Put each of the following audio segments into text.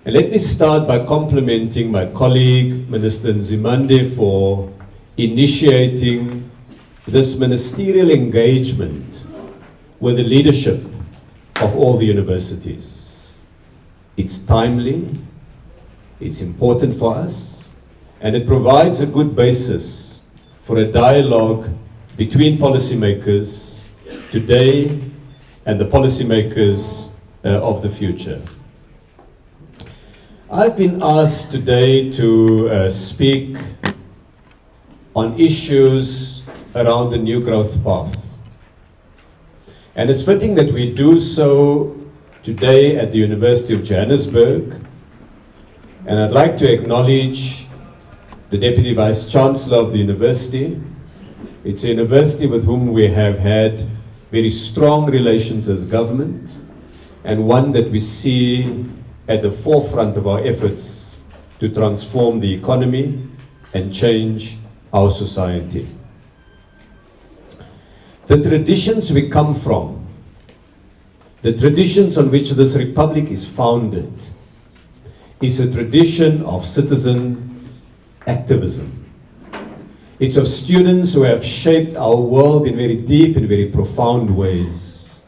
And let me start by complimenting my colleague, Minister Nzimande, for initiating this ministerial engagement with the leadership of all the universities. It's timely, it's important for us, and it provides a good basis for a dialogue between policymakers today and the policymakers of the future. I've been asked today to speak on issues around the new growth path. And it's fitting that we do so today at the University of Johannesburg. And I'd like to acknowledge the Deputy Vice-Chancellor of the university. It's a university with whom we have had very strong relations as government, and one that we see at the forefront of our efforts to transform the economy and change our society. The traditions we come from, the traditions on which this republic is founded, is a tradition of citizen activism. It's of students who have shaped our world in very deep and very profound ways.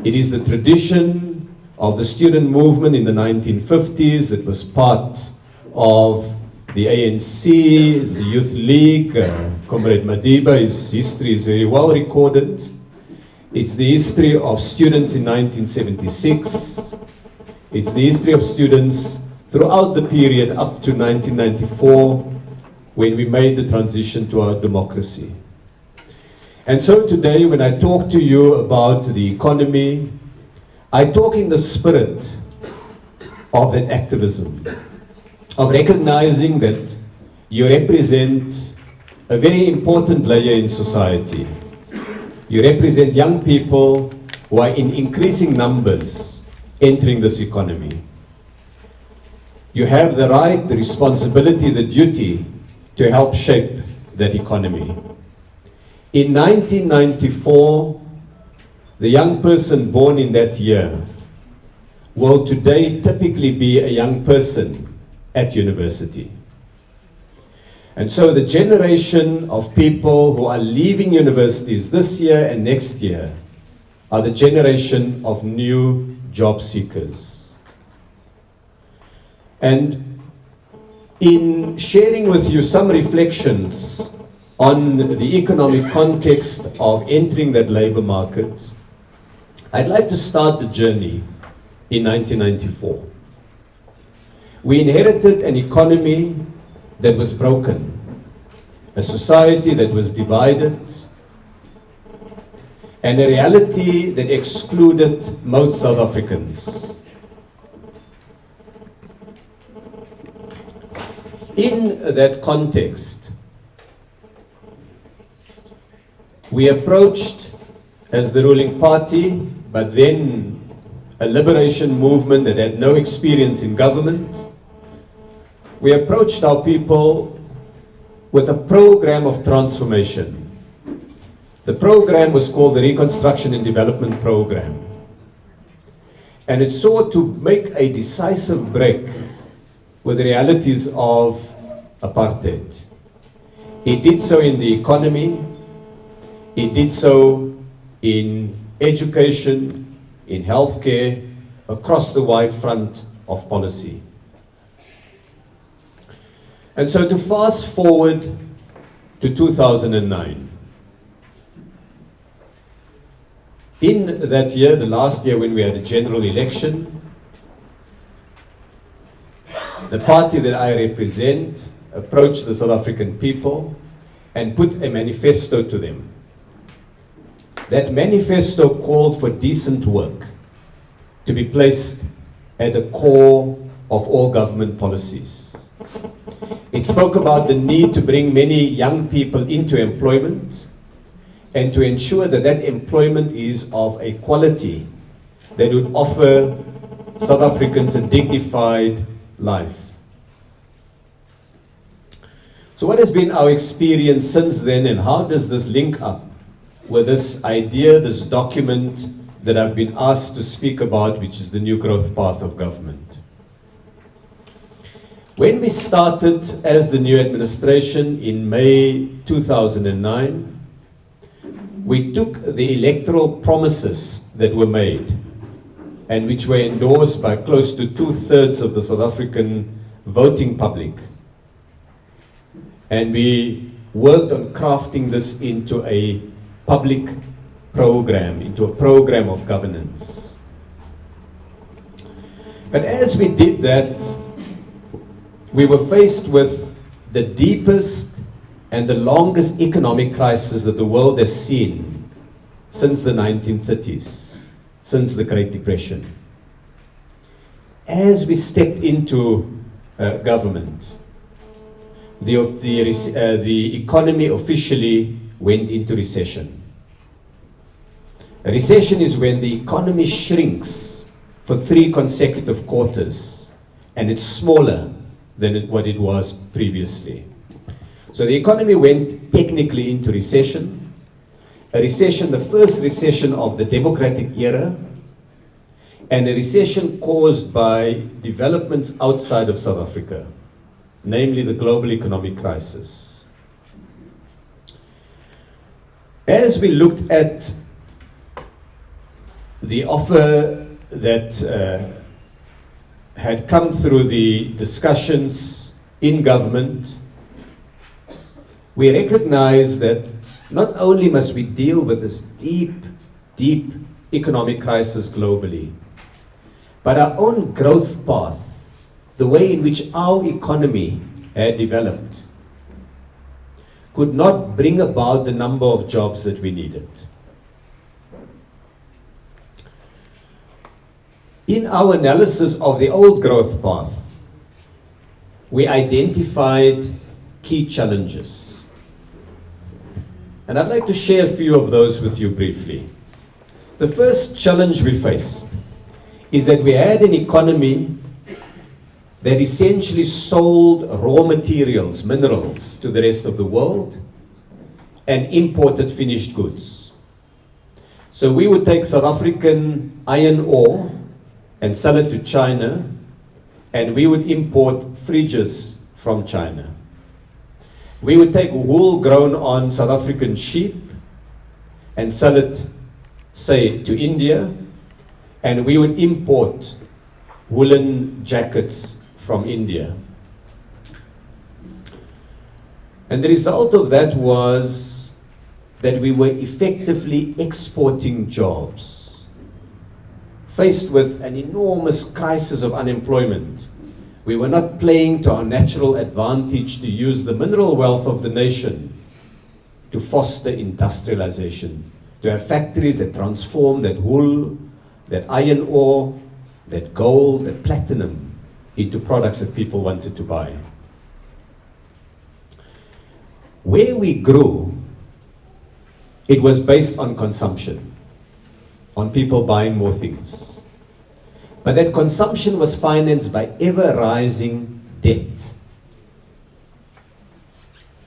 It is the tradition of the student movement in the 1950s that was part of the ANC, the Youth League. Comrade Madiba, his history is very well recorded. It's the history of students in 1976. It's the history of students throughout the period up to 1994, when we made the transition to our democracy. And so today, when I talk to you about the economy, I talk in the spirit of that activism, of recognizing that you represent a very important layer in society. You represent young people who are in increasing numbers entering this economy. You have the right, the responsibility, the duty to help shape that economy. In 1994, the young person born in that year will today typically be a young person at university. And so the generation of people who are leaving universities this year and next year are the generation of new job seekers. And in sharing with you some reflections on the economic context of entering that labor market, I'd like to start the journey in 1994. We inherited an economy that was broken, a society that was divided, and a reality that excluded most South Africans. In that context, we approached, as the ruling party, but then a liberation movement that had no experience in government, we approached our people with a program of transformation. The program was called the Reconstruction and Development Program. And it sought to make a decisive break with the realities of apartheid. It did so in the economy, it did so in education, in healthcare, across the wide front of policy. And so to fast forward to 2009, in that year, the last year when we had a general election, the party that I represent approached the South African people and put a manifesto to them. That manifesto called for decent work to be placed at the core of all government policies. It spoke about the need to bring many young people into employment and to ensure that that employment is of a quality that would offer South Africans a dignified life. So what has been our experience since then, and how does this link up with this idea, this document that I've been asked to speak about, which is the new growth path of government? When we started as the new administration in May 2009, we took the electoral promises that were made and which were endorsed by close to 2/3 of the South African voting public, and we worked on crafting this into a public program, into a program of governance. But as we did that, we were faced with the deepest and the longest economic crisis that the world has seen since the 1930s, since the Great Depression. As we stepped into government, the economy officially went into recession. A recession is when the economy shrinks for 3 consecutive quarters, and it's smaller than what it was previously. So the economy went technically into recession. A recession, the first recession of the democratic era, and a recession caused by developments outside of South Africa, namely the global economic crisis. As we looked at the offer that had come through the discussions in government, we recognized that not only must we deal with this deep, deep economic crisis globally, but our own growth path, the way in which our economy had developed, could not bring about the number of jobs that we needed. In our analysis of the old growth path, we identified key challenges. And I'd like to share a few of those with you briefly. The first challenge we faced is that we had an economy that essentially sold raw materials, minerals, to the rest of the world and imported finished goods. So we would take South African iron ore and sell it to China, and we would import fridges from China. We would take wool grown on South African sheep and sell it, say, to India, and we would import woolen jackets from India. And the result of that was that we were effectively exporting jobs. Faced with an enormous crisis of unemployment, we were not playing to our natural advantage to use the mineral wealth of the nation to foster industrialization, to have factories that transform that wool, that iron ore, that gold, that platinum into products that people wanted to buy. Where we grew, it was based on consumption, on people buying more things. But that consumption was financed by ever-rising debt.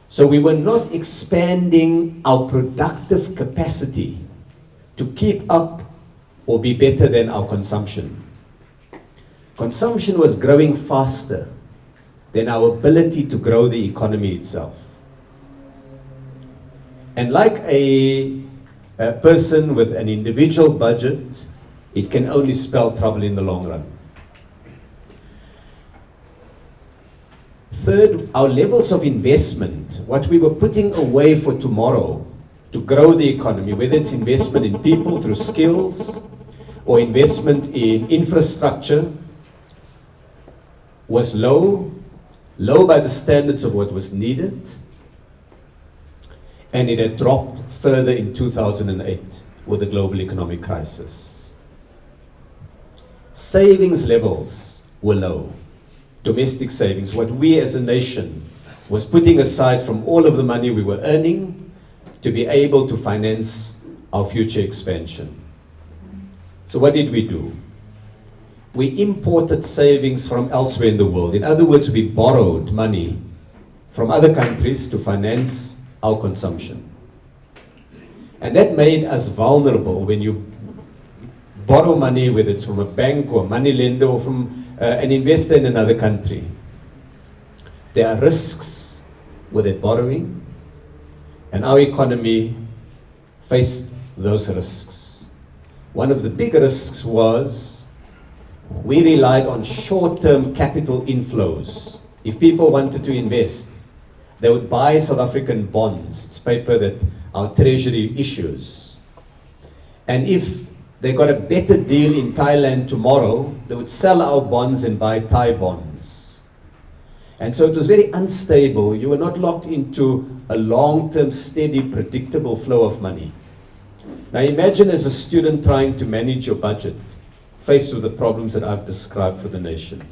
So we were not expanding our productive capacity to keep up or be better than our consumption. Consumption was growing faster than our ability to grow the economy itself. And like a person with an individual budget, it can only spell trouble in the long run. Third, our levels of investment, what we were putting away for tomorrow to grow the economy, whether it's investment in people through skills or investment in infrastructure, was low by the standards of what was needed, and it had dropped further in 2008 with the global economic crisis. Savings levels were low. Domestic savings, what we as a nation was putting aside from all of the money we were earning to be able to finance our future expansion. So what did we do? We imported savings from elsewhere in the world. In other words, we borrowed money from other countries to finance our consumption. And that made us vulnerable when you borrow money, whether it's from a bank or a money lender or from an investor in another country. There are risks with that borrowing, and our economy faced those risks. One of the big risks was we relied on short-term capital inflows. If people wanted to invest, they would buy South African bonds. It's paper that our treasury issues. And if they got a better deal in Thailand tomorrow, they would sell our bonds and buy Thai bonds. And so it was very unstable. You were not locked into a long-term, steady, predictable flow of money. Now imagine as a student trying to manage your budget, faced with the problems that I've described for the nation.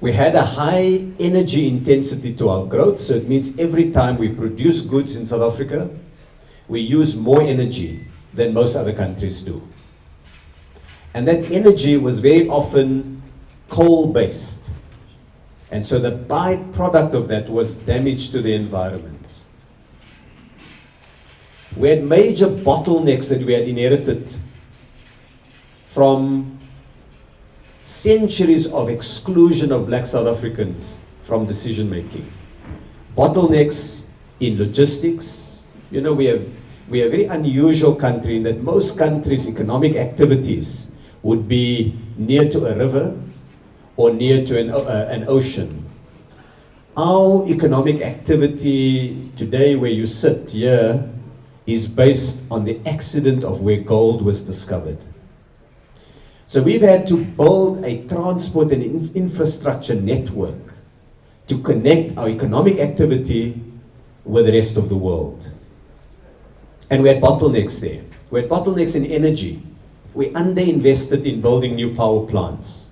We had a high energy intensity to our growth, so it means every time we produce goods in South Africa, we use more energy than most other countries do. And that energy was very often coal-based. And so the byproduct of that was damage to the environment. We had major bottlenecks that we had inherited from centuries of exclusion of black South Africans from decision making. Bottlenecks in logistics. You know, we are a very unusual country in that most countries' economic activities would be near to a river or near to an ocean. Our economic activity today, where you sit here, is based on the accident of where gold was discovered. So we've had to build a transport and infrastructure network to connect our economic activity with the rest of the world. And we had bottlenecks there. We had bottlenecks in energy. We underinvested in building new power plants.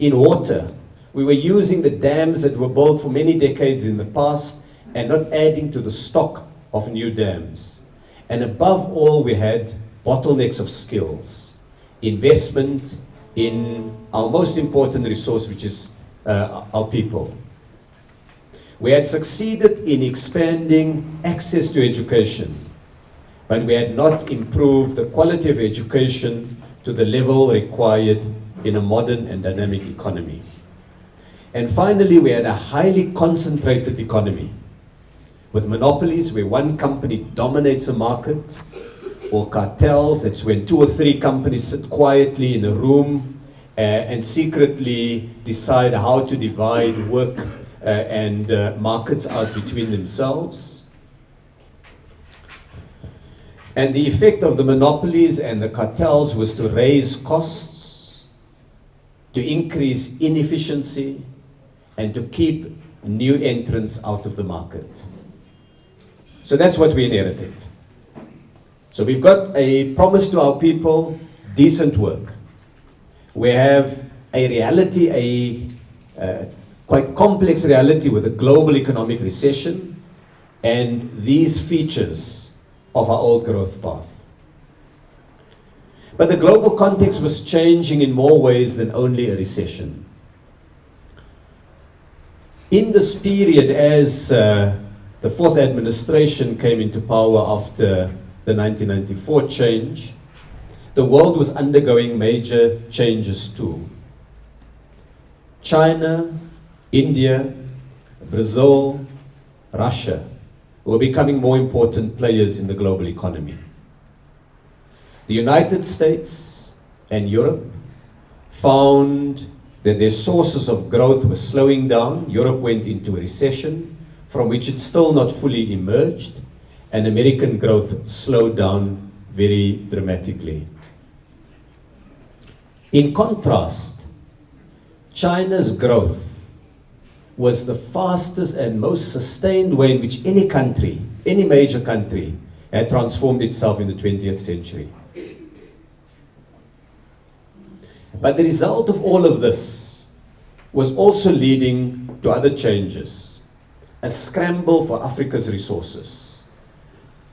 In water, we were using the dams that were built for many decades in the past and not adding to the stock of new dams. And above all, we had bottlenecks of skills. Investment in our most important resource, which is our people. We had succeeded in expanding access to education, but we had not improved the quality of education to the level required in a modern and dynamic economy. And finally, we had a highly concentrated economy with monopolies where one company dominates a market, or cartels. That's when 2 or 3 companies sit quietly in a room and secretly decide how to divide work and markets out between themselves. And the effect of the monopolies and the cartels was to raise costs, to increase inefficiency, and to keep new entrants out of the market. So that's what we inherited. So we've got a promise to our people, decent work. We have a reality, a quite complex reality with a global economic recession and these features of our old growth path. But the global context was changing in more ways than only a recession. In this period, as the fourth administration came into power after the 1994 change, the world was undergoing major changes too. China, India, Brazil, Russia were becoming more important players in the global economy. The United States and Europe found that their sources of growth were slowing down. Europe went into a recession from which it's still not fully emerged, and American growth slowed down very dramatically. In contrast, China's growth was the fastest and most sustained way in which any country, any major country, had transformed itself in the 20th century. But the result of all of this was also leading to other changes. A scramble for Africa's resources.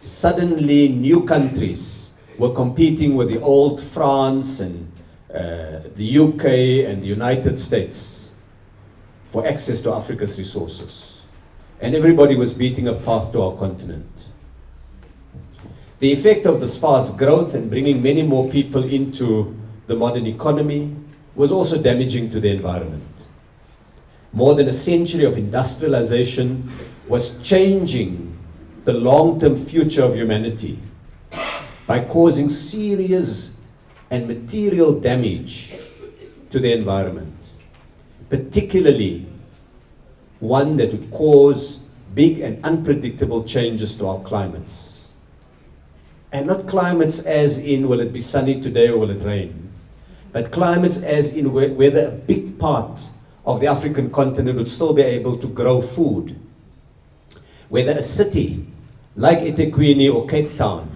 Suddenly, new countries were competing with the old France and the UK and the United States for access to Africa's resources. And everybody was beating a path to our continent. The effect of this fast growth and bringing many more people into the modern economy was also damaging to the environment. more than a century of industrialization was changing the long-term future of humanity by causing serious and material damage to the environment, particularly one that would cause big and unpredictable changes to our climates. And not climates as in will it be sunny today or will it rain, but climates as in whether a big part of the African continent would still be able to grow food, whether a city like eThekwini or Cape Town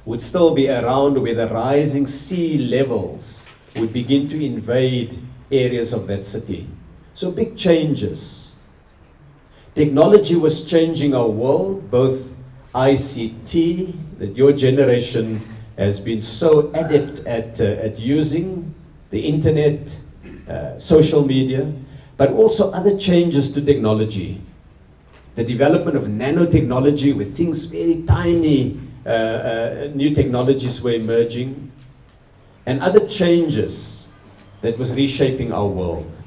would still be around where the rising sea levels would begin to invade areas of that city. So big changes. Technology was changing our world, both ICT, that your generation has been so adept at using, the internet, social media, but also other changes to technology. The development of nanotechnology, where things very tiny, new technologies were emerging, and other changes that was reshaping our world.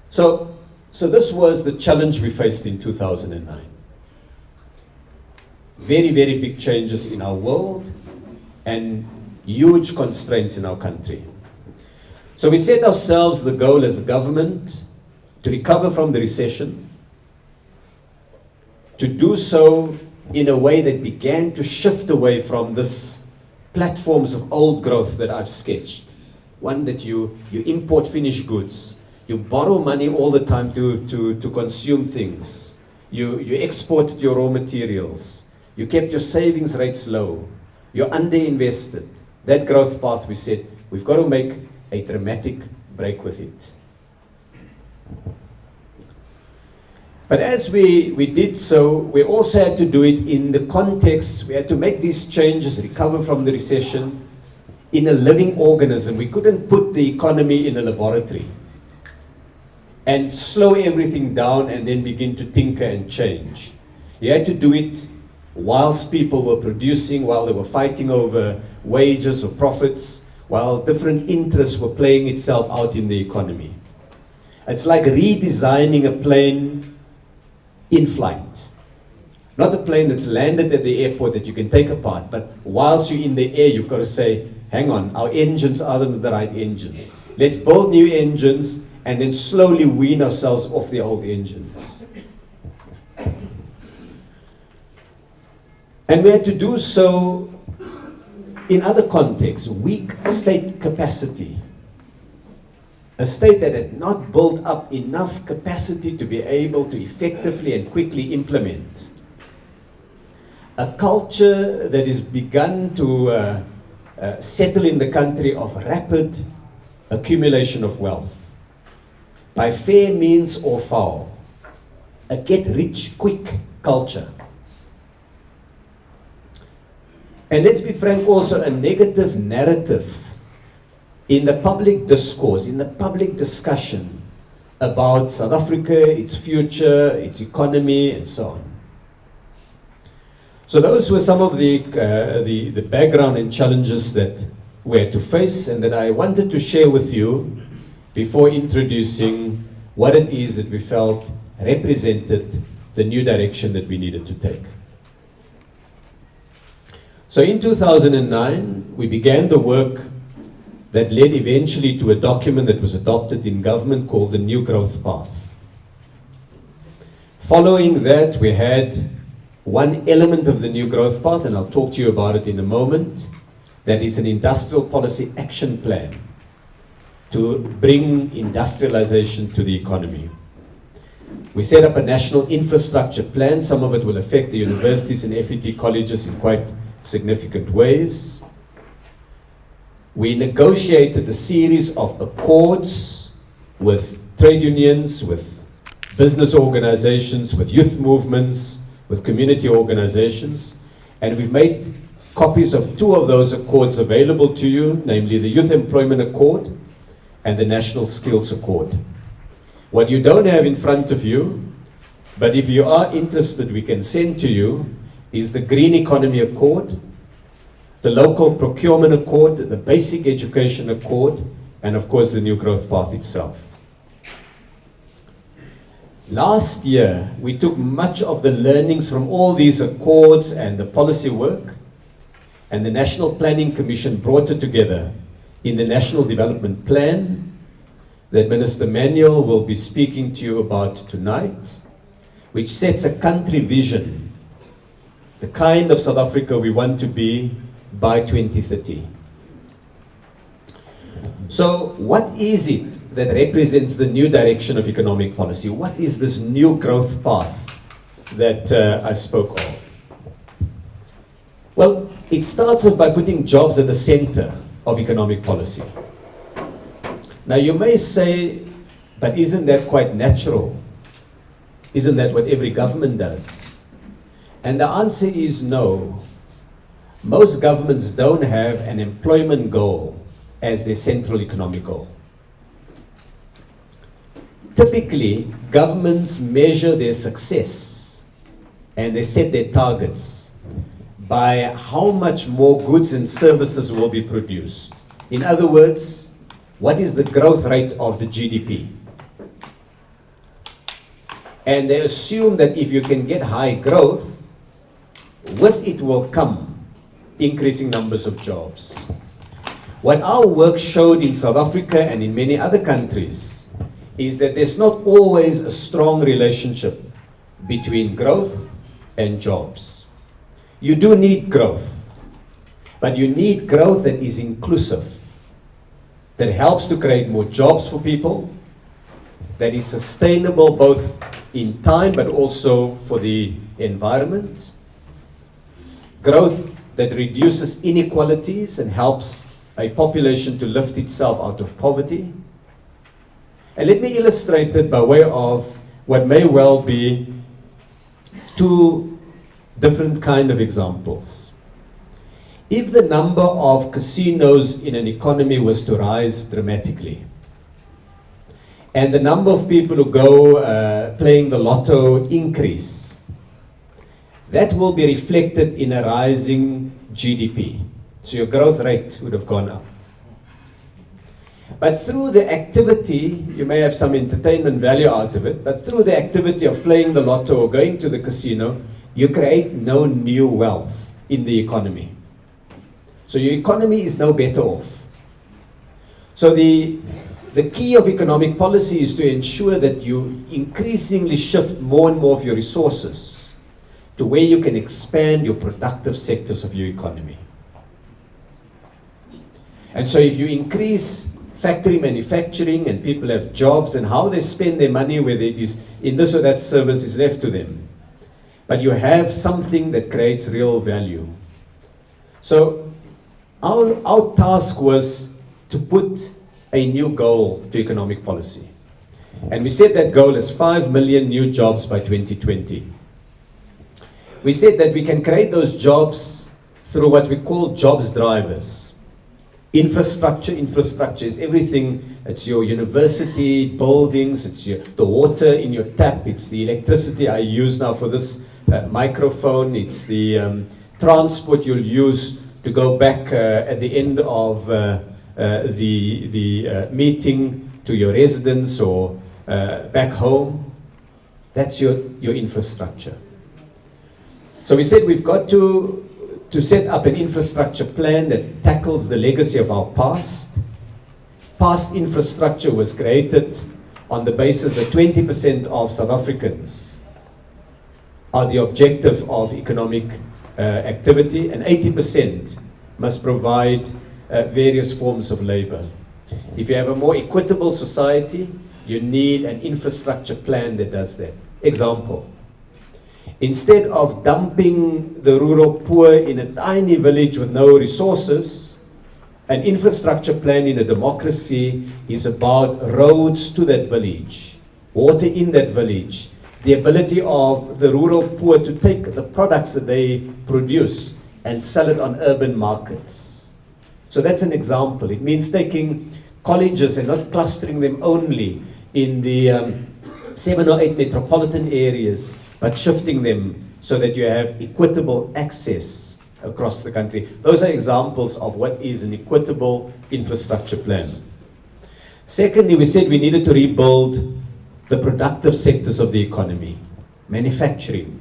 So this was the challenge we faced in 2009. Very, very big changes in our world and huge constraints in our country. So we set ourselves the goal as a government to recover from the recession, to do so in a way that began to shift away from this platforms of old growth that I've sketched. One that you import finished goods, you borrow money all the time to consume things, you export your raw materials, you kept your savings rates low, you're underinvested. That growth path, we said, we've got to make a dramatic break with it. But as we did so, we also had to do it in the context, we had to make these changes, recover from the recession, in a living organism. We couldn't put the economy in a laboratory and slow everything down and then begin to tinker and change. You had to do it whilst people were producing, while they were fighting over wages or profits, while different interests were playing itself out in the economy. It's like redesigning a plane in flight. Not a plane that's landed at the airport that you can take apart, but whilst you're in the air, you've got to say, hang on, our engines are the right engines. Let's build new engines and then slowly wean ourselves off the old engines. And we had to do so in other contexts. Weak state capacity. A state that has not built up enough capacity to be able to effectively and quickly implement. A culture that has begun to settle in the country of rapid accumulation of wealth. By fair means or foul. A get-rich-quick culture. And let's be frank, also a negative narrative in the public discourse, in the public discussion about South Africa, its future, its economy, and so on. So those were some of the background and challenges that we had to face and that I wanted to share with you before introducing what it is that we felt represented the new direction that we needed to take. So in 2009, we began the work that led eventually to a document that was adopted in government called the New Growth Path. Following that, we had one element of the New Growth Path, and I'll talk to you about it in a moment, that is an industrial policy action plan to bring industrialization to the economy. We set up a national infrastructure plan. Some of it will affect the universities and FET colleges in quite significant ways. We negotiated a series of accords with trade unions, with business organizations, with youth movements, with community organizations, and we've made copies of two of those accords available to you, namely the Youth Employment Accord and the National Skills Accord. What you don't have in front of you, but if you are interested, we can send to you, is the Green Economy Accord, the Local Procurement Accord, the Basic Education Accord, and of course the New Growth Path itself. Last year, we took much of the learnings from all these accords and the policy work, and the National Planning Commission brought it together in the National Development Plan that Minister Manuel will be speaking to you about tonight, which sets a country vision, the kind of South Africa we want to be by 2030. So what is it that represents the new direction of economic policy? What is this new growth path that I spoke of? Well, it starts off by putting jobs at the center of economic policy. Now you may say, but isn't that quite natural? Isn't that what every government does? And the answer is no. Most governments don't have an employment goal as their central economic goal. Typically, governments measure their success and they set their targets by how much more goods and services will be produced. In other words, what is the growth rate of the GDP? And they assume that if you can get high growth, with it will come increasing numbers of jobs. What our work showed in South Africa and in many other countries is that there's not always a strong relationship between growth and jobs. You do need growth, but you need growth that is inclusive, that helps to create more jobs for people, that is sustainable both in time but also for the environment, growth that reduces inequalities and helps a population to lift itself out of poverty. And let me illustrate it by way of what may well be two different kind of examples. If the number of casinos in an economy was to rise dramatically, and the number of people who go playing the lotto increase, that will be reflected in a rising GDP. So your growth rate would have gone up. But through the activity, you may have some entertainment value out of it, but through the activity of playing the lotto or going to the casino, you create no new wealth in the economy. So your economy is no better off. So the key of economic policy is to ensure that you increasingly shift more and more of your resources to where you can expand your productive sectors of your economy. And so if you increase factory manufacturing and people have jobs, and how they spend their money, whether it is in this or that service, is left to them. But you have something that creates real value. So our task was to put a new goal to economic policy. And we set that goal as 5 million new jobs by 2020. We said that we can create those jobs through what we call jobs drivers. Infrastructure is everything. It's your university buildings, it's the water in your tap, it's the electricity I use now for this microphone, it's the transport you'll use to go back at the end of the meeting to your residence or back home. That's your infrastructure. So we said we've got to set up an infrastructure plan that tackles the legacy of our past. Past infrastructure was created on the basis that 20% of South Africans are the objective of economic activity, and 80% must provide various forms of labor. If you have a more equitable society, you need an infrastructure plan that does that. Example. Instead of dumping the rural poor in a tiny village with no resources, an infrastructure plan in a democracy is about roads to that village, water in that village, the ability of the rural poor to take the products that they produce and sell it on urban markets. So that's an example. It means taking colleges and not clustering them only in the 7 or 8 metropolitan areas, but shifting them so that you have equitable access across the country. Those are examples of what is an equitable infrastructure plan. Secondly, we said we needed to rebuild the productive sectors of the economy, manufacturing,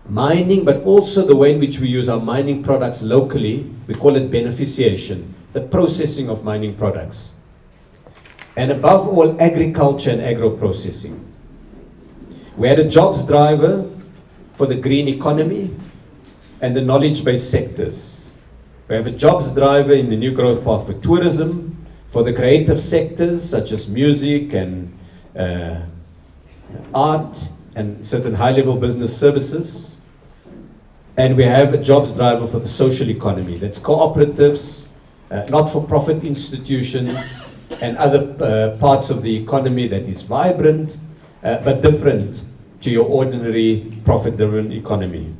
mining, but also the way in which we use our mining products locally. We call it beneficiation, the processing of mining products. And above all, agriculture and agro-processing. We had a jobs driver for the green economy and the knowledge-based sectors. We have a jobs driver in the new growth path for tourism, for the creative sectors such as music and art and certain high-level business services. And we have a jobs driver for the social economy. That's cooperatives, not-for-profit institutions, and other parts of the economy that is vibrant, but different to your ordinary profit-driven economy.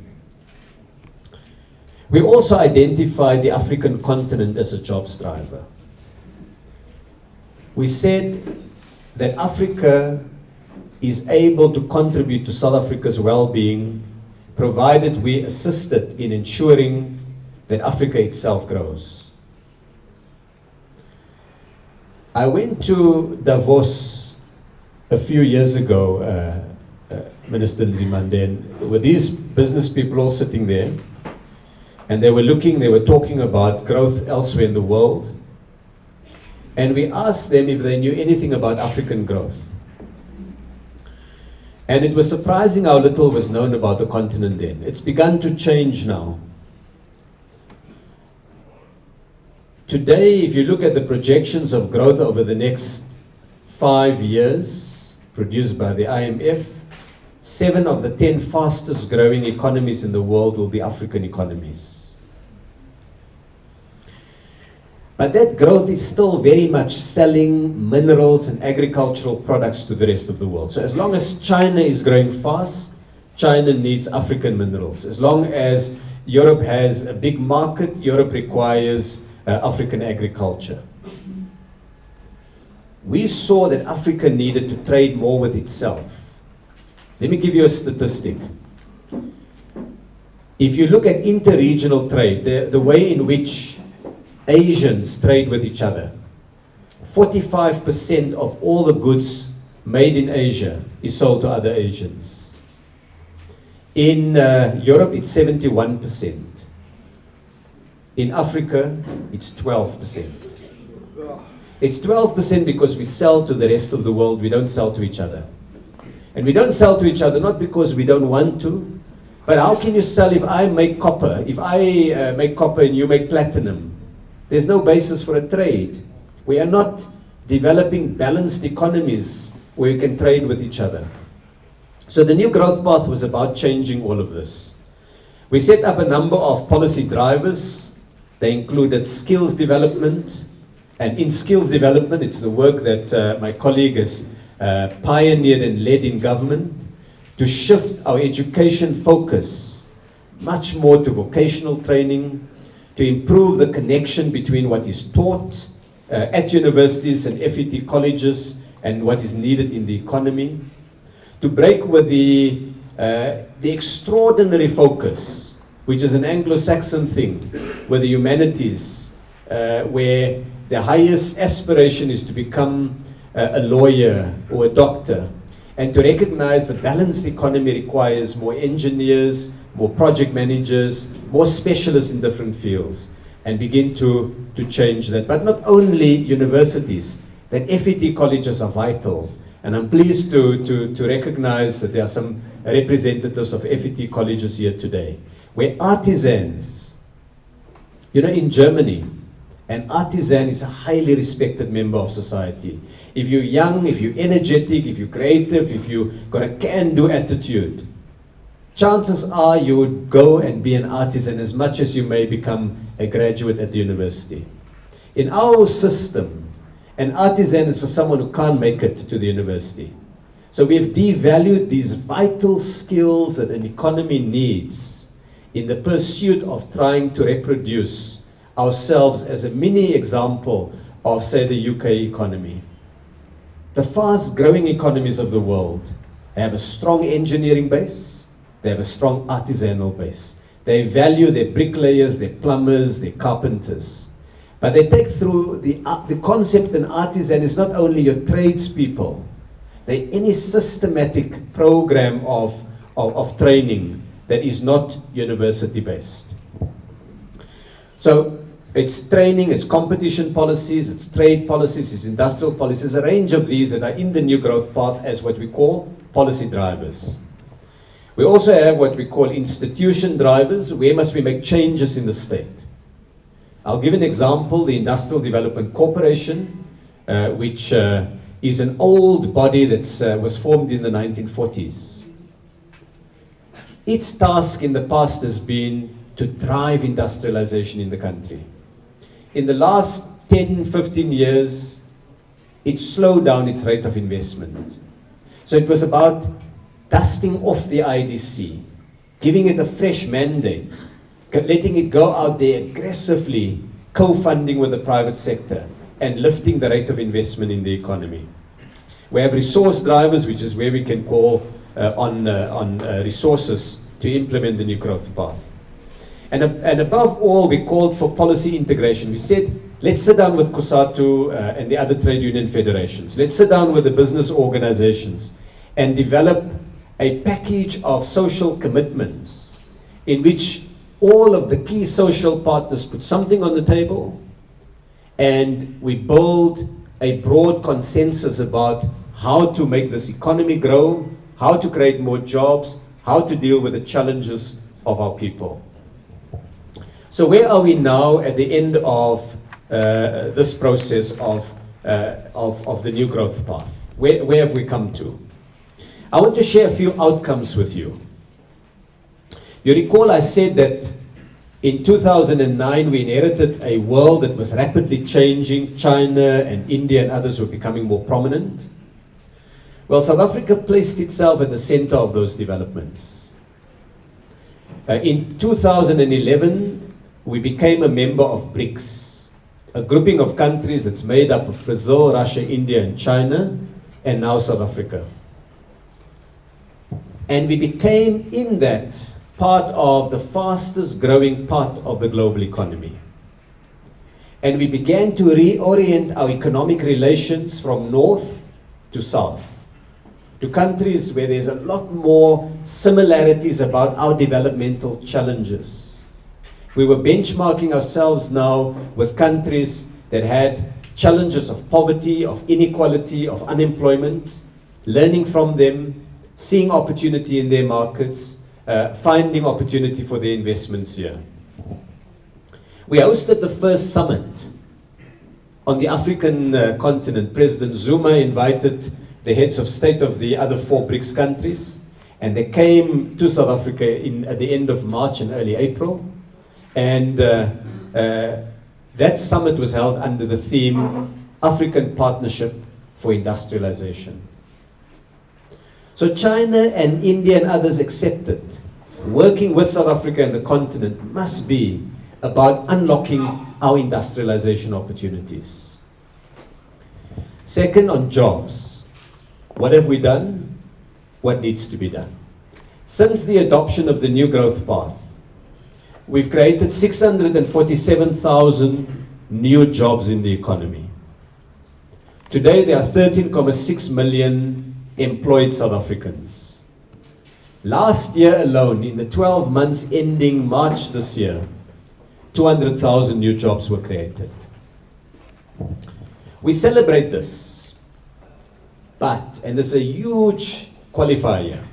We also identified the African continent as a jobs driver. We said that Africa is able to contribute to South Africa's well-being, provided we assist it in ensuring that Africa itself grows. I went to Davos a few years ago, Minister Nzimande, and with these business people all sitting there, and they were talking about growth elsewhere in the world, and we asked them if they knew anything about African growth. And it was surprising how little was known about the continent then. It's begun to change now. Today, if you look at the projections of growth over the next 5 years, produced by the IMF, 7 of the 10 fastest growing economies in the world will be African economies. But that growth is still very much selling minerals and agricultural products to the rest of the world. So as long as China is growing fast, China needs African minerals. As long as Europe has a big market, Europe requires African agriculture. We saw that Africa needed to trade more with itself. Let me give you a statistic. If you look at interregional trade, the way in which Asians trade with each other, 45% of all the goods made in Asia is sold to other Asians. In Europe, it's 71%. In Africa, it's 12%. It's 12% because we sell to the rest of the world, we don't sell to each other. And we don't sell to each other not because we don't want to, but how can you sell if I make copper? If I make copper and you make platinum, there's no basis for a trade. We are not developing balanced economies where we can trade with each other. So the new growth path was about changing all of this. We set up a number of policy drivers. They included skills development, and in skills development, it's the work that my colleague has pioneered and led in government to shift our education focus much more to vocational training, to improve the connection between what is taught at universities and FET colleges and what is needed in the economy, to break with the extraordinary focus, which is an Anglo-Saxon thing, with the humanities, where the highest aspiration is to become a lawyer or a doctor, and to recognize the balanced economy requires more engineers, more project managers, more specialists in different fields, and begin to change that. But not only universities, that FET colleges are vital. And I'm pleased to recognize that there are some representatives of FET colleges here today, where artisans, in Germany, an artisan is a highly respected member of society. If you're young, if you're energetic, if you're creative, if you've got a can-do attitude, chances are you would go and be an artisan as much as you may become a graduate at the university. In our system, an artisan is for someone who can't make it to the university. So we have devalued these vital skills that an economy needs in the pursuit of trying to reproduce ourselves as a mini example of, say, the UK economy. The fast-growing economies of the world have a strong engineering base, they have a strong artisanal base. They value their bricklayers, their plumbers, their carpenters. But they take through the concept an artisan is not only your tradespeople, any systematic program of training that is not university-based. So it's training, it's competition policies, it's trade policies, it's industrial policies, a range of these that are in the new growth path as what we call policy drivers. We also have what we call institution drivers. Where must we make changes in the state? I'll give an example, the Industrial Development Corporation, which is an old body that was formed in the 1940s. Its task in the past has been to drive industrialization in the country. In the last 10, 15 years, it slowed down its rate of investment. So it was about dusting off the IDC, giving it a fresh mandate, letting it go out there aggressively, co-funding with the private sector, and lifting the rate of investment in the economy. We have resource drivers, which is where we can call on resources to implement the new growth path. And above all, we called for policy integration. We said, let's sit down with COSATU and the other trade union federations. Let's sit down with the business organizations and develop a package of social commitments in which all of the key social partners put something on the table, and we build a broad consensus about how to make this economy grow, how to create more jobs, how to deal with the challenges of our people. So where are we now at the end of this process of the new growth path? Where have we come to? I want to share a few outcomes with you. You recall I said that in 2009 we inherited a world that was rapidly changing. China and India and others were becoming more prominent. Well, South Africa placed itself at the center of those developments. In 2011, we became a member of BRICS, a grouping of countries that's made up of Brazil, Russia, India, and China, and now South Africa. And we became, in that, part of the fastest growing part of the global economy. And we began to reorient our economic relations from north to south, to countries where there's a lot more similarities about our developmental challenges. We were benchmarking ourselves now with countries that had challenges of poverty, of inequality, of unemployment, learning from them, seeing opportunity in their markets, finding opportunity for their investments here. We hosted the first summit on the African continent. President Zuma invited the heads of state of the other 4 BRICS countries, and they came to South Africa at the end of March and early April. And that summit was held under the theme African Partnership for Industrialization. So China and India and others accepted working with South Africa and the continent must be about unlocking our industrialization opportunities. Second, on jobs. What have we done? What needs to be done? Since the adoption of the new growth path, we've created 647,000 new jobs in the economy. Today there are 13.6 million employed South Africans. Last year alone, in the 12 months ending March this year, 200,000 new jobs were created. We celebrate this, but, and there's a huge qualifier,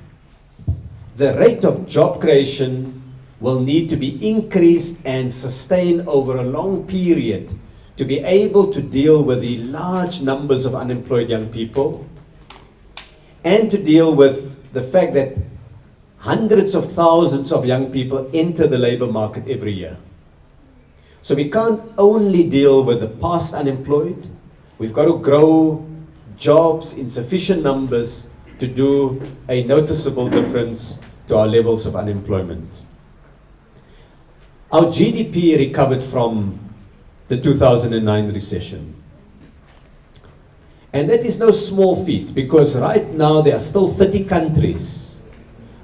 the rate of job creation will need to be increased and sustained over a long period to be able to deal with the large numbers of unemployed young people and to deal with the fact that hundreds of thousands of young people enter the labor market every year. So we can't only deal with the past unemployed, we've got to grow jobs in sufficient numbers to do a noticeable difference to our levels of unemployment. Our GDP recovered from the 2009 recession. And that is no small feat, because right now there are still 30 countries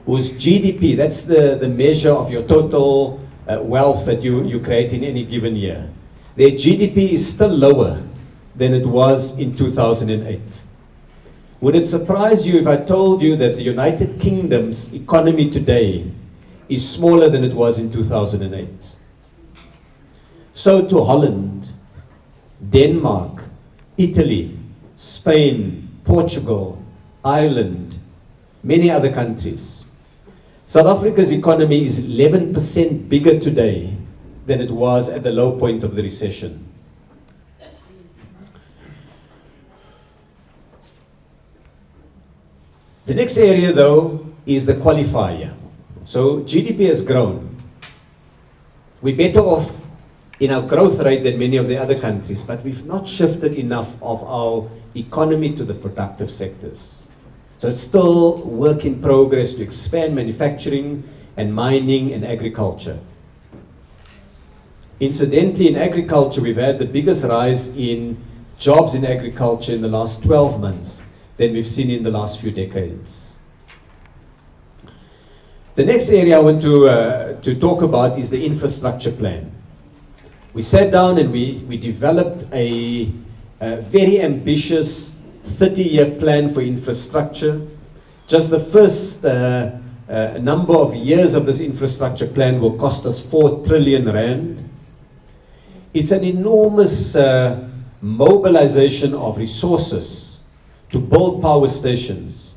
whose GDP, that's the measure of your total wealth that you create in any given year. Their GDP is still lower than it was in 2008. Would it surprise you if I told you that the United Kingdom's economy today is smaller than it was in 2008? So to Holland, Denmark, Italy, Spain, Portugal, Ireland, many other countries. South Africa's economy is 11% bigger today than it was at the low point of the recession. The next area, though, is the qualifier. So GDP has grown. We're better off in our growth rate than many of the other countries, but we've not shifted enough of our economy to the productive sectors. So it's still work in progress to expand manufacturing and mining and agriculture. Incidentally, in agriculture, we've had the biggest rise in jobs in agriculture in the last 12 months than we've seen in the last few decades. The next area I want to talk about is the infrastructure plan. We sat down and we developed a very ambitious 30-year plan for infrastructure. Just the first number of years of this infrastructure plan will cost us 4 trillion rand. It's an enormous mobilization of resources to build power stations.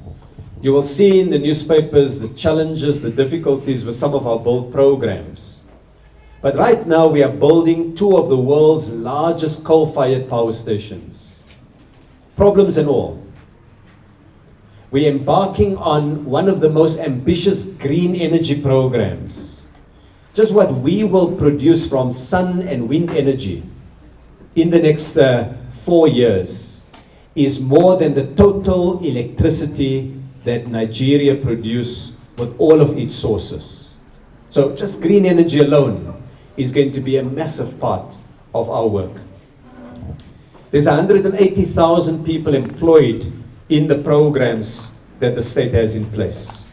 You will see in the newspapers the challenges, the difficulties with some of our build programs. But right now we are building 2 of the world's largest coal-fired power stations. Problems and all. We're embarking on one of the most ambitious green energy programs. Just what we will produce from sun and wind energy in the next 4 years is more than the total electricity that Nigeria produces with all of its sources. So just green energy alone is going to be a massive part of our work. There's 180,000 people employed in the programs that the state has in place.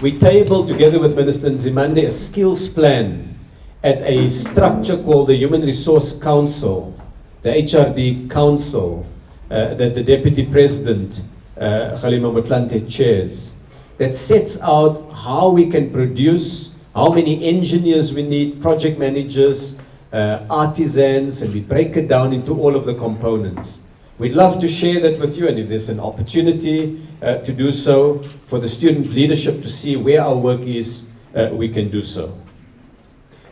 We tabled, together with Minister Nzimande, a skills plan at a structure called the Human Resource Council, the HRD Council, that the Deputy President, Kgalema Motlanthe, chairs, that sets out how we can produce, how many engineers we need, project managers, artisans, and we break it down into all of the components. We'd love to share that with you, and if there's an opportunity to do so for the student leadership to see where our work is, we can do so.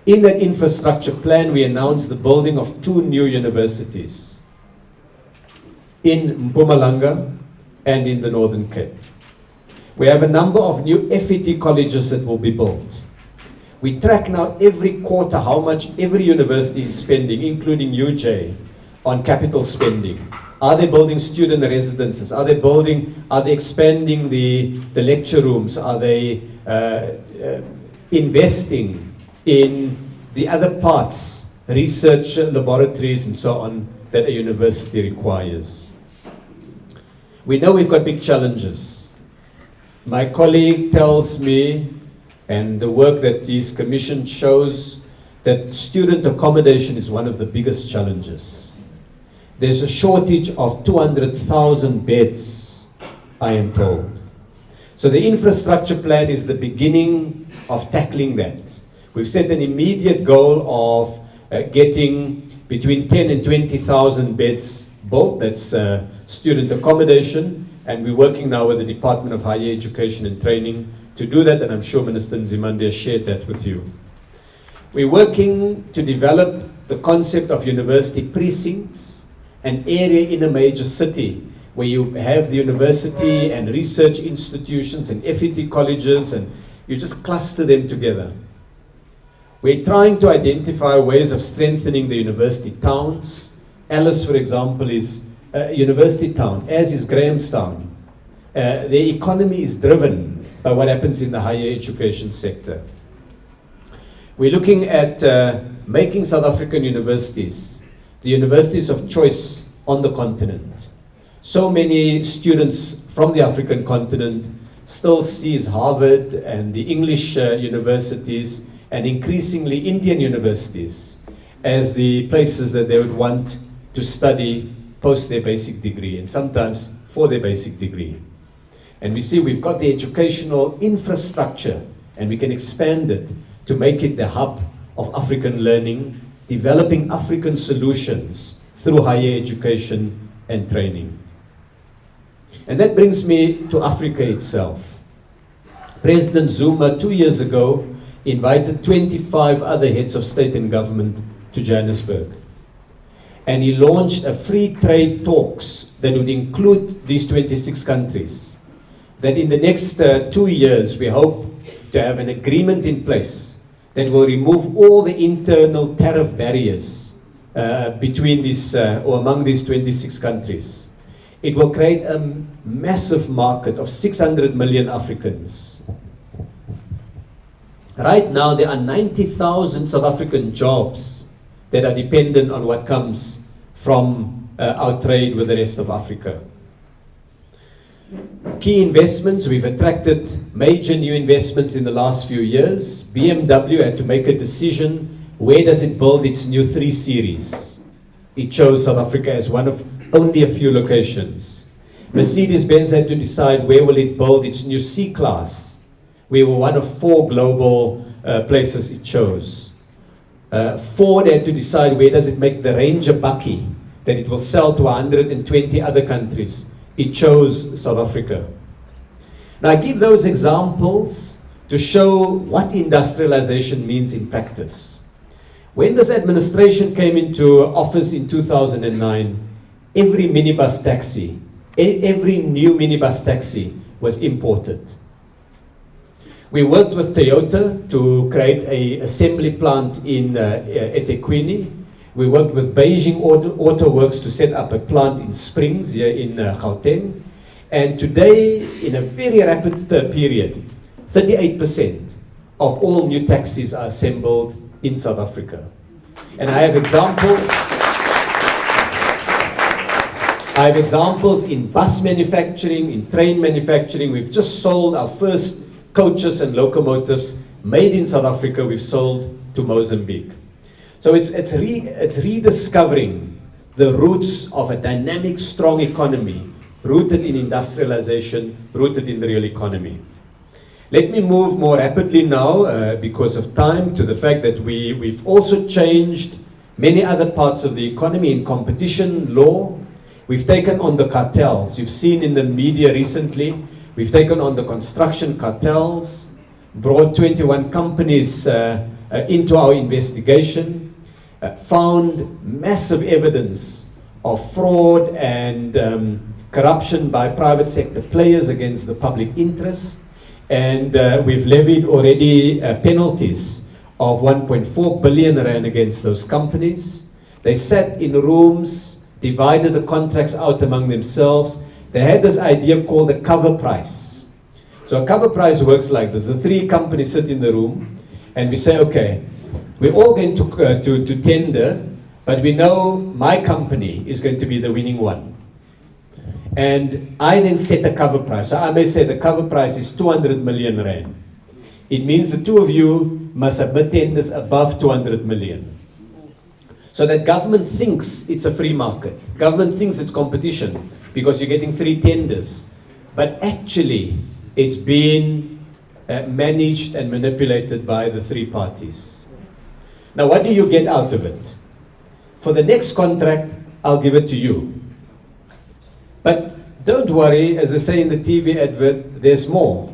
In that infrastructure plan, we announced the building of 2 new universities in Mpumalanga and in the Northern Cape. We have a number of new FET colleges that will be built. We track now every quarter how much every university is spending, including UJ, on capital spending. Are they building student residences? Are they expanding the lecture rooms? Are they investing in the other parts, research laboratories and so on, that a university requires? We know we've got big challenges. My colleague tells me, and the work that he's commissioned shows, that student accommodation is one of the biggest challenges. There's a shortage of 200,000 beds, I am told. So the infrastructure plan is the beginning of tackling that. We've set an immediate goal of getting between 10 and 20,000 beds built. That's student accommodation, and we're working now with the Department of Higher Education and Training to do that, and I'm sure Minister Nzimande has shared that with you. We're working to develop the concept of university precincts, an area in a major city where you have the university and research institutions and FET colleges, and you just cluster them together. We're trying to identify ways of strengthening the university towns. Alice, for example, is a university town, as is Grahamstown. The economy is driven by what happens in the higher education sector. We're looking at making South African universities the universities of choice on the continent. So many students from the African continent still sees Harvard and the English universities and increasingly Indian universities as the places that they would want to study post their basic degree, and sometimes for their basic degree. And we see we've got the educational infrastructure, and we can expand it to make it the hub of African learning, developing African solutions through higher education and training. And that brings me to Africa itself. President Zuma 2 years ago invited 25 other heads of state and government to Johannesburg. And he launched a free trade talks that would include these 26 countries. That in the next 2 years, we hope to have an agreement in place that will remove all the internal tariff barriers between these, or among these 26 countries. It will create a massive market of 600 million Africans. Right now, there are 90,000 South African jobs that are dependent on what comes from our trade with the rest of Africa. Key investments, we've attracted major new investments in the last few years. BMW had to make a decision, where does it build its new 3 Series? It chose South Africa as one of only a few locations. Mercedes-Benz had to decide where will it build its new C-Class. We were one of 4 global places it chose. Ford had to decide where does it make the Ranger Bakkie that it will sell to 120 other countries. It chose South Africa. Now I give those examples to show what industrialization means in practice. When this administration came into office in 2009, every minibus taxi, every new minibus taxi was imported. We worked with Toyota to create an assembly plant in eThekwini. We worked with Beijing Auto Works to set up a plant in Springs here in Gauteng. And today, in a very rapid period, 38% of all new taxis are assembled in South Africa. And I have examples. I have examples in bus manufacturing, in train manufacturing. We've just sold our first coaches and locomotives made in South Africa. We've sold to Mozambique. So it's rediscovering the roots of a dynamic, strong economy, rooted in industrialization, rooted in the real economy. Let me move more rapidly now, because of time, to the fact that we've also changed many other parts of the economy in competition law. We've taken on the cartels. You've seen in the media recently, we've taken on the construction cartels, brought 21 companies into our investigation, found massive evidence of fraud and corruption by private sector players against the public interest. And we've levied already penalties of 1.4 billion rand against those companies. They sat in rooms, divided the contracts out among themselves. They had this idea called the cover price. So a cover price works like this. The 3 companies sit in the room and we say, okay, we're all going to tender, but we know my company is going to be the winning one. And I then set a cover price. So I may say the cover price is 200 million rand. It means the 2 of you must submit tenders above 200 million. So that government thinks it's a free market. Government thinks it's competition because you're getting 3 tenders. But actually, it's been managed and manipulated by the 3 parties. Now, what do you get out of it? For the next contract, I'll give it to you. But don't worry, as I say in the TV advert, there's more.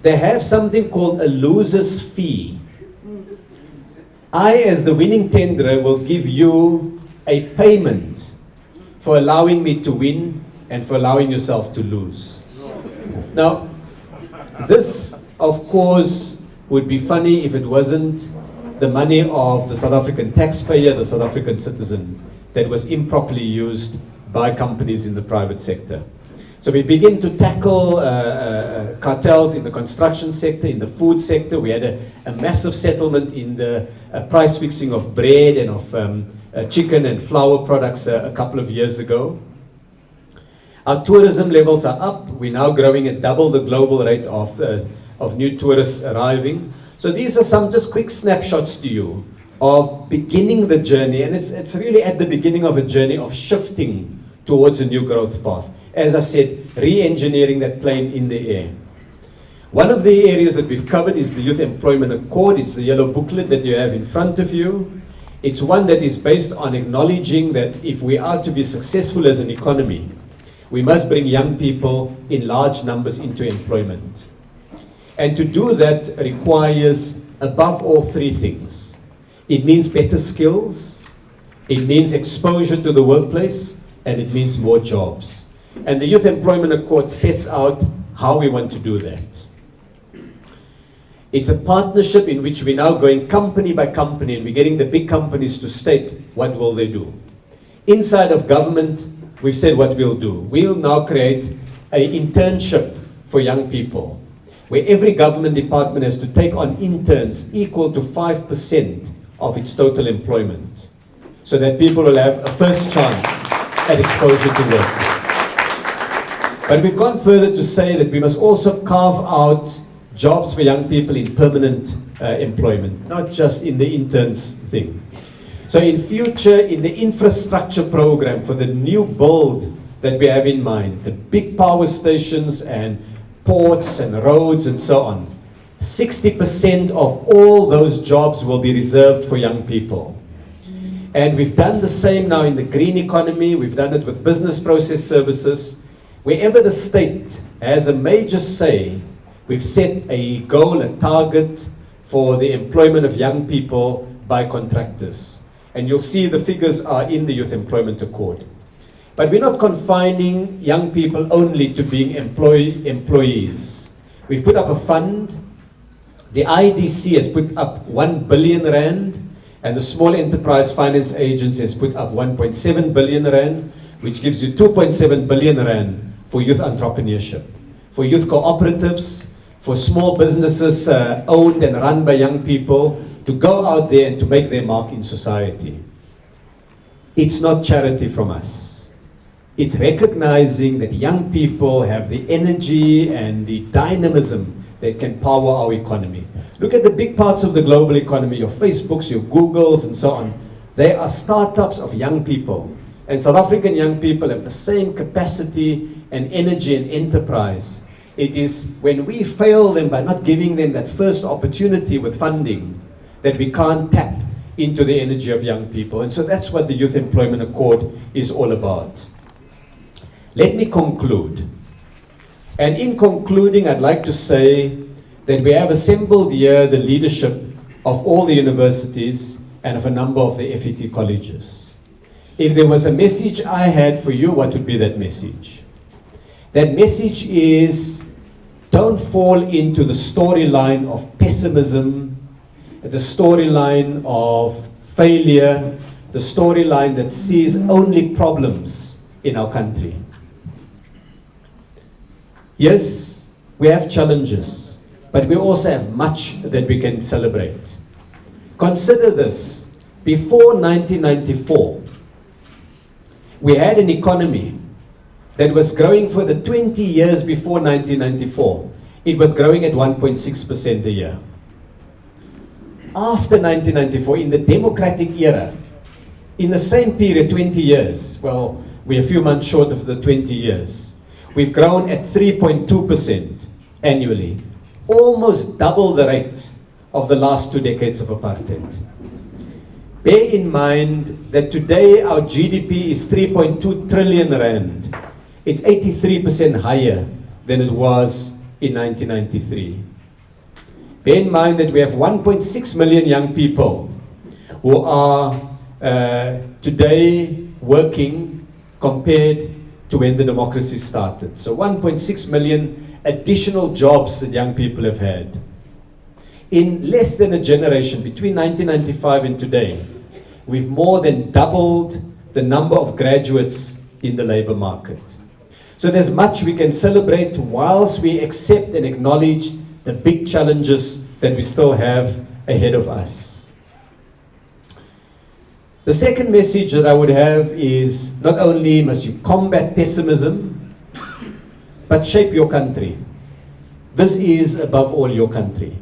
They have something called a loser's fee. I, as the winning tenderer, will give you a payment for allowing me to win and for allowing yourself to lose. Now, this, of course, would be funny if it wasn't the money of the South African taxpayer, the South African citizen, that was improperly used by companies in the private sector. So we begin to tackle cartels in the construction sector, in the food sector. We had a massive settlement in the price fixing of bread and of chicken and flour products a couple of years ago. Our tourism levels are up. We're now growing at double the global rate of new tourists arriving. So these are some just quick snapshots to you of beginning the journey, and it's really at the beginning of a journey of shifting towards a new growth path. As I said, re-engineering that plane in the air. One of the areas that we've covered is the Youth Employment Accord. It's the yellow booklet that you have in front of you. It's one that is based on acknowledging that if we are to be successful as an economy, we must bring young people in large numbers into employment. And to do that requires, above all, three things. It means better skills, it means exposure to the workplace, and it means more jobs. And the Youth Employment Accord sets out how we want to do that. It's a partnership in which we're now going company by company, and we're getting the big companies to state what will they do. Inside of government, we've said what we'll do. We'll now create an internship for young people, where every government department has to take on interns equal to 5% of its total employment, so that people will have a first chance at exposure to work. But we've gone further to say that we must also carve out jobs for young people in permanent employment, not just in the interns thing. So in future, in the infrastructure program for the new build that we have in mind, the big power stations and ports and roads and so on, 60% of all those jobs will be reserved for young people. And we've done the same now in the green economy. We've done it with business process services. Wherever the state has a major say, we've set a goal, a target for the employment of young people by contractors. And you'll see the figures are in the Youth Employment Accord. But we're not confining young people only to being employees. We've put up a fund. The IDC has put up 1 billion rand, and the Small Enterprise Finance Agency has put up 1.7 billion rand, which gives you 2.7 billion rand for youth entrepreneurship, for youth cooperatives, for small businesses owned and run by young people to go out there and to make their mark in society. It's not charity from us. It's recognizing that young people have the energy and the dynamism that can power our economy. Look at the big parts of the global economy, your Facebooks, your Googles, and so on. They are startups of young people. And South African young people have the same capacity and energy and enterprise. It is when we fail them by not giving them that first opportunity with funding that we can't tap into the energy of young people. And so that's what the Youth Employment Accord is all about. Let me conclude. And in concluding, I'd like to say that we have assembled here the leadership of all the universities and of a number of the FET colleges. If there was a message I had for you, what would be that message? That message is, don't fall into the storyline of pessimism, the storyline of failure, the storyline that sees only problems in our country. Yes, we have challenges, but we also have much that we can celebrate. Consider this. Before 1994, we had an economy that was growing for the 20 years before 1994. It was growing at 1.6% a year. After 1994, in the democratic era, in the same period, 20 years, well, we're a few months short of the 20 years, we've grown at 3.2% annually, almost double the rate of the last 2 decades of apartheid. Bear in mind that today our GDP is 3.2 trillion rand. It's 83% higher than it was in 1993. Bear in mind that we have 1.6 million young people who are today working compared to when the democracy started. So 1.6 million additional jobs that young people have had. In less than a generation, between 1995 and today, we've more than doubled the number of graduates in the labor market. So there's much we can celebrate whilst we accept and acknowledge the big challenges that we still have ahead of us. The second message that I would have is, not only must you combat pessimism, but shape your country. This is above all your country.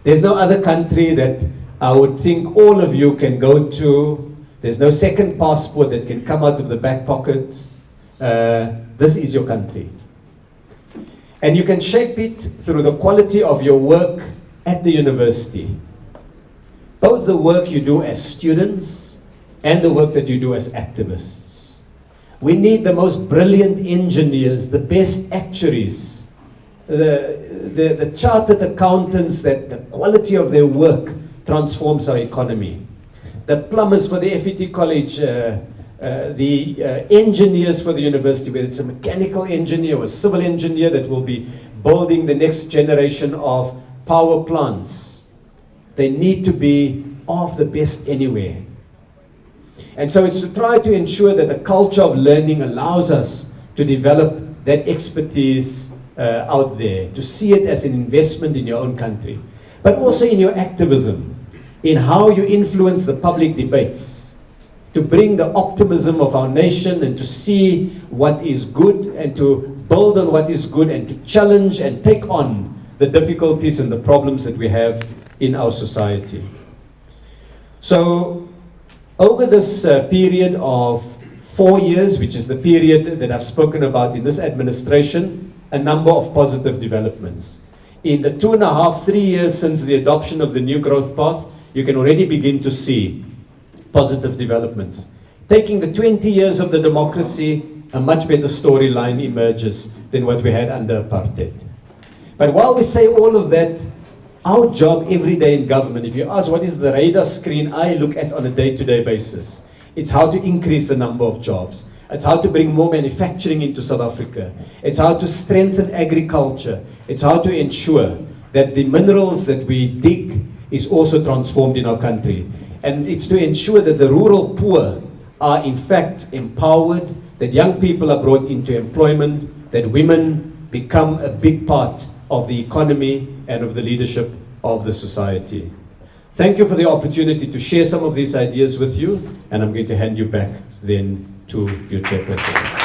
There's no other country that I would think all of you can go to There's no second passport that can come out of the back pocket. This is your country. And you can shape it through the quality of your work at the university. Both the work you do as students and the work that you do as activists. We need the most brilliant engineers, the best actuaries, the chartered accountants that the quality of their work transforms our economy. The plumbers for the FET College, the engineers for the university, whether it's a mechanical engineer or a civil engineer that will be building the next generation of power plants. They need to be of the best anywhere. And so it's to try to ensure that the culture of learning allows us to develop that expertise out there, to see it as an investment in your own country, but also in your activism, in how you influence the public debates, to bring the optimism of our nation and to see what is good and to build on what is good and to challenge and take on the difficulties and the problems that we have in our society. So over this period of 4 years, which is the period that I've spoken about in this administration, a number of positive developments. In the 2.5, 3 years since the adoption of the new growth path, you can already begin to see positive developments. Taking the 20 years of the democracy, a much better storyline emerges than what we had under apartheid. But while we say all of that, our job every day in government, if you ask what is the radar screen I look at on a day-to-day basis, it's how to increase the number of jobs. It's how to bring more manufacturing into South Africa. It's how to strengthen agriculture. It's how to ensure that the minerals that we dig is also transformed in our country. And it's to ensure that the rural poor are in fact empowered, that young people are brought into employment, that women become a big part of the economy and of the leadership of the society. Thank you for the opportunity to share some of these ideas with you, and I'm going to hand you back then to your chairperson.